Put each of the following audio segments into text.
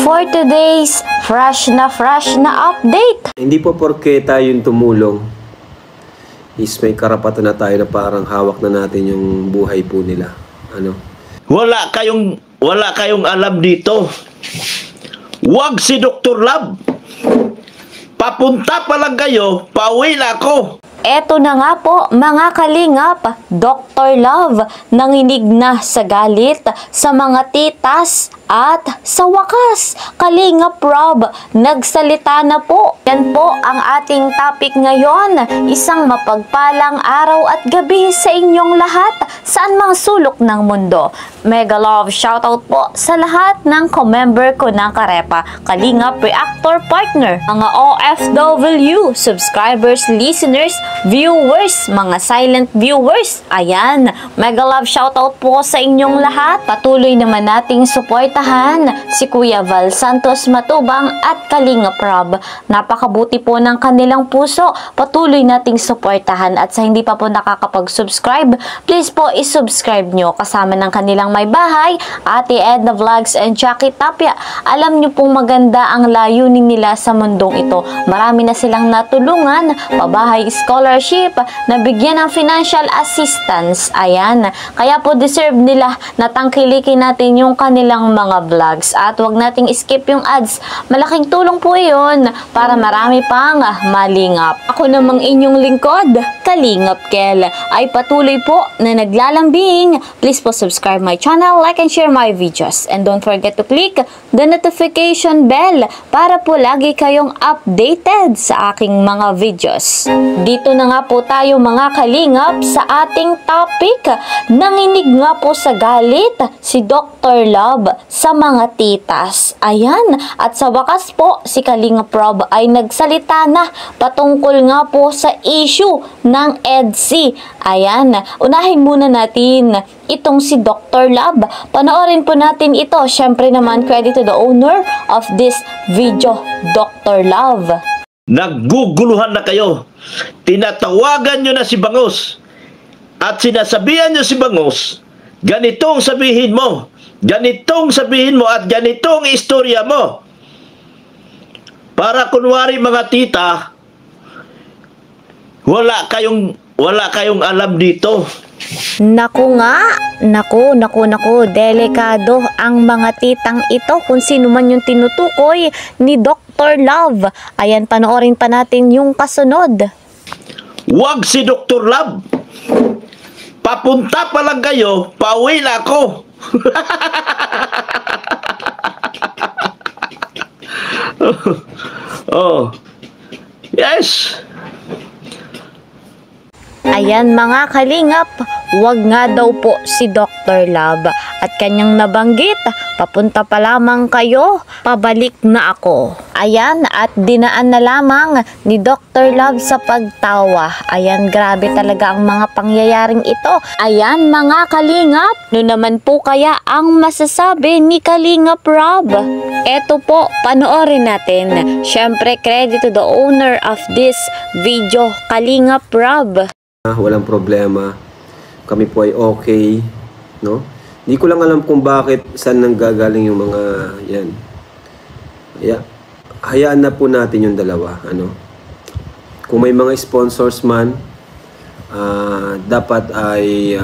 for today's fresh na update. Hindi po porke tayo yung tumulong is may karapatan na tayo na parang hawak na natin yung buhay po nila. Ano? Wala kayong alam dito. Wag si Dr. Love. Papunta pa lang kayo, pauwi na ako. Eto na nga po mga kalingap, Dr. Love nanginig na sa galit sa mga titas at sa wakas, Kalingap Rob nagsalita na po. Yan po ang ating topic ngayon. Isang mapagpalang araw at gabi sa inyong lahat saan mang sulok ng mundo. Mega love shoutout po sa lahat ng co-member ko ng Karepa, Kalingap Reactor Partner, mga OFW, subscribers, listeners, viewers, mga silent viewers. Ayan, mega love shoutout po sa inyong lahat. Patuloy naman nating suportahan si Kuya Val Santos Matubang at Kalingap Rob. Napakabuti po ng kanilang puso. Patuloy nating suportahan at sa hindi pa po nakakapag-subscribe, please po isubscribe nyo kasama ng kanilang may bahay, Ate Edna Vlogs and Jackie Tapia. Alam nyo pong maganda ang layunin nila sa mundong ito. Marami na silang natulungan, pabahay scholarship, nabigyan ng financial assistance. Ayan, kaya po deserve nila na tangkilikin natin yung kanilang mga vlogs at wag nating skip yung ads. Malaking tulong po yun para marami pang malingap. Ako namang inyong lingkod, Kalingap Kel, ay patuloy po na naglalambing. Please po subscribe my channel, like and share my videos, and don't forget to click the notification bell para po lagi kayong updated sa aking mga videos. Dito na nga po tayo mga kalingap sa ating topic. Nanginig nga po sa galit si Dr. Love sa mga titas. Ayan, at sa wakas po si Kalingap Rob ay nagsalita na patungkol nga po sa issue ng EDC. Ayan, unahin muna natin itong si Dr. Love. Panoorin po natin ito. Syempre naman, credit to the owner of this video, Dr. Love. Nagguguluhan na kayo. Tinatawagan nyo na si Bangus. At sinasabihan nyo si Bangus, ganitong sabihin mo, ganitong sabihin mo at ganitong istorya mo. Para kunwari mga tita, wala kayong alam dito. Naku nga, naku, delikado ang mga titang ito kung sino man yung tinutukoy ni Dr. Love. Ayan, panoorin pa natin yung kasunod. Wag si Dr. Love. Papunta pa lang kayo, pauwi na ako. Oh. Yes. Ayan mga kalingap, wag nga daw po si Dr. Love at kanyang nabanggit, papunta pa lamang kayo, pabalik na ako. Ayan, at dinaan na lamang ni Dr. Love sa pagtawa. Ayan, grabe talaga ang mga pangyayaring ito. Ayan mga kalingap, no naman po kaya ang masasabi ni Kalingap Rob? Eto po, panoorin natin. Syempre, credit to the owner of this video, Kalingap Rob. Walang problema. Kami po ay okay, no? Hindi ko lang alam kung bakit saan nanggagaling yung mga yan. Hayaan na po natin yung dalawa, ano? Kung may mga sponsors man, dapat ay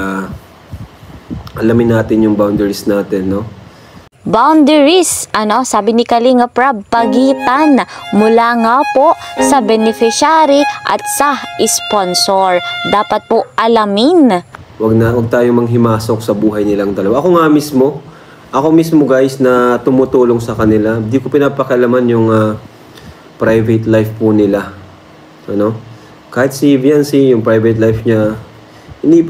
alamin natin yung boundaries natin, no? Boundaries, sabi ni Kalingap Rob, pagitan mula nga po sa beneficiary at sa sponsor. Dapat po alamin. Huwag tayong manghimasok sa buhay nilang dalawa. Ako mismo guys na tumutulong sa kanila. Hindi ko pinapakalaman yung private life po nila. Ano? Kahit si Viancy, yung private life niya, hindi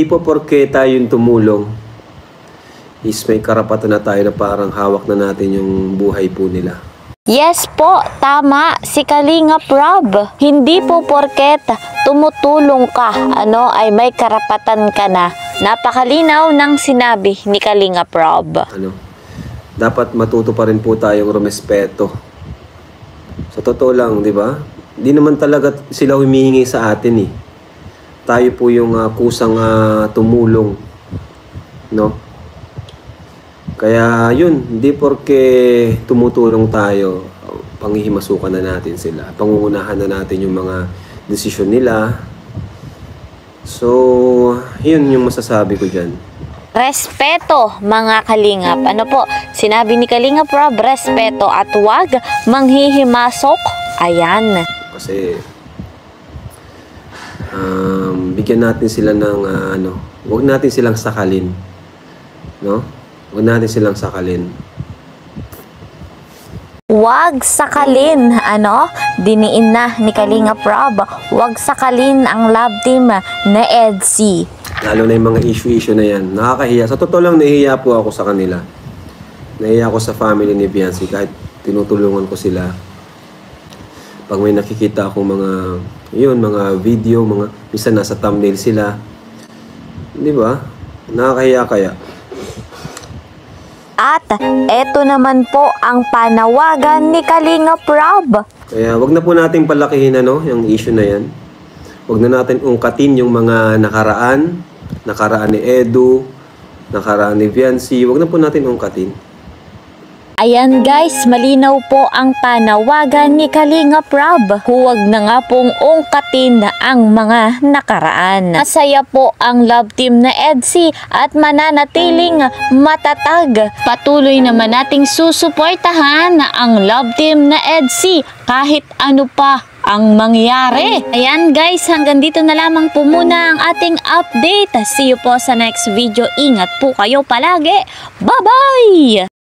po porke tayo yung tumulong is may karapatan na tayo na parang hawak na natin yung buhay po nila. Yes po, tama si Kalingap Rob. Hindi po porket tumutulong ka, ay may karapatan ka na. Napakalinaw ng sinabi ni Kalingap Rob. Dapat matuto pa rin po tayong rumespeto. Sa totoo lang, di ba? Hindi naman talaga sila humihingi sa atin eh. Tayo po yung kusang tumulong, no? Kaya yun, hindi porke tumutulong tayo, panghihimasukan na natin sila. Pangungunahan na natin yung mga desisyon nila. So, yun yung masasabi ko dyan. Respeto, mga kalingap. Ano po, sinabi ni Kalingap Rob, respeto at huwag manghihimasok. Ayan. Kasi, bigyan natin sila ng, huwag natin silang sakalin. No? Huwag natin silang sakalin. Huwag sakalin, diniin na ni Kalingap Rob, huwag sakalin ang love team na EDSI. Lalo na yung mga issue na yan. Nakakahiya. Sa totoo lang, nahihiya po ako sa kanila. Nahihiya ako sa family ni Biancy kahit tinutulungan ko sila. Pag may nakikita akong mga video, minsan nasa thumbnail sila. Di ba? Nakakahiya kaya. At eto naman po ang panawagan ni Kalingap Rob. Kaya wag na po natin palakihin yung issue na yan. Wag na natin ungkatin yung mga nakaraan ni Edu, nakaraan ni Biancy. Wag na po natin ungkatin. Ayan guys, malinaw po ang panawagan ni Kalingap Rob. Huwag na nga pong ungkatin ang mga nakaraan. Masaya po ang love team na EDSI at mananatiling matatag. Patuloy naman nating susuportahan ang love team na EDSI kahit ano pa ang mangyari. Ayan guys, hanggang dito na lamang po muna ang ating update. See you po sa next video. Ingat po kayo palagi. Bye-bye!